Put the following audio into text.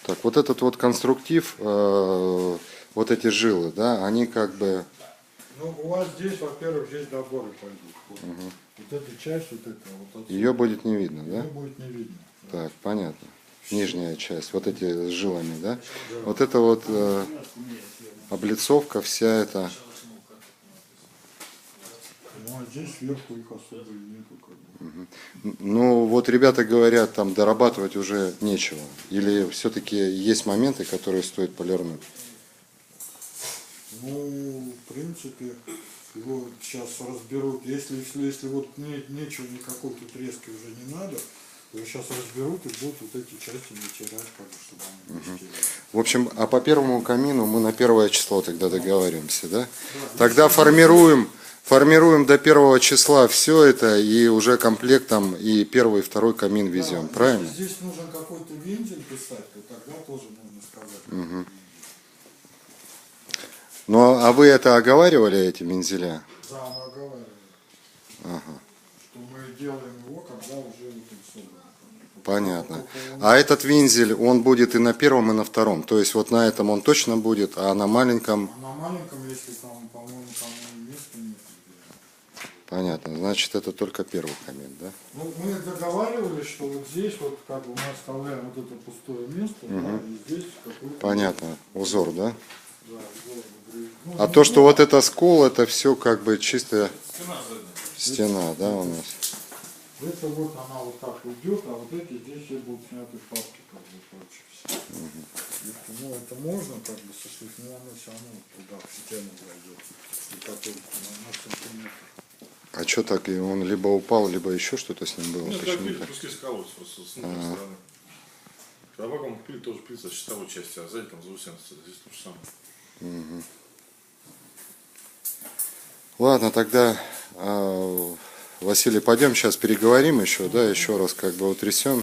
Так, вот этот вот конструктив, вот эти жилы, да, они как бы... Ну, у вас здесь, во-первых, здесь доборы пойдут. Вот, вот эта часть, вот эта, вот отсюда. Ее будет не видно, да? Ее будет не видно. Так, понятно. Нижняя часть, вот эти с жилами, да? Вот это вот облицовка вся эта. Ну, а здесь сверху их особо и нету. Как бы. Ну, вот ребята говорят, там дорабатывать уже нечего. Или все-таки есть моменты, которые стоит полирнуть? Ну, в принципе, его сейчас разберут. Если вот нечего никакой тут резкой уже не надо, его сейчас разберут и будут вот эти части натирать, как бы, чтобы они блестели. В общем, а по первому камину мы на 1 число тогда договариваемся, да? Тогда формируем до 1 числа все это и уже комплектом и 1 и 2 камин везем, Да, правильно? если здесь нужен какой-то вентиль писать, то тогда тоже нужно сказать. Ну, а вы это оговаривали, эти вензеля? Да, мы оговариваем. Ага. Что мы делаем его, когда уже вот он собран. Понятно. А этот вензель, он будет и на 1 и на 2. То есть вот на этом он точно будет, а на маленьком... А на маленьком, если там, по-моему, там места нет. Понятно. Значит, это только 1 камин, да? Ну, мы договаривались, что вот здесь вот как бы мы оставляем вот это пустое место, да, и здесь какой-то... Понятно. Узор, да? Да, узор, ну, А то, что вот это скол, это все как бы чистая Стена задняя. стена, да, у нас? это вот она вот так уйдет, а вот эти здесь все будут сняты папки, как бы, прочее все. Ну, это можно как бы сошлиф, но оно все равно туда в стену зайдет. И потом на сантиметр. А что так, и он либо упал, либо еще что-то с ним было? Ну, Почему пилит, так? куски сколоть просто с внутренней стороны. А вакуум пилит тоже пилится с щитовой части, а сзади там заусенцы. Здесь то же самое. Ладно, тогда, Василий, пойдем сейчас переговорим еще, да, еще раз как бы утрясем.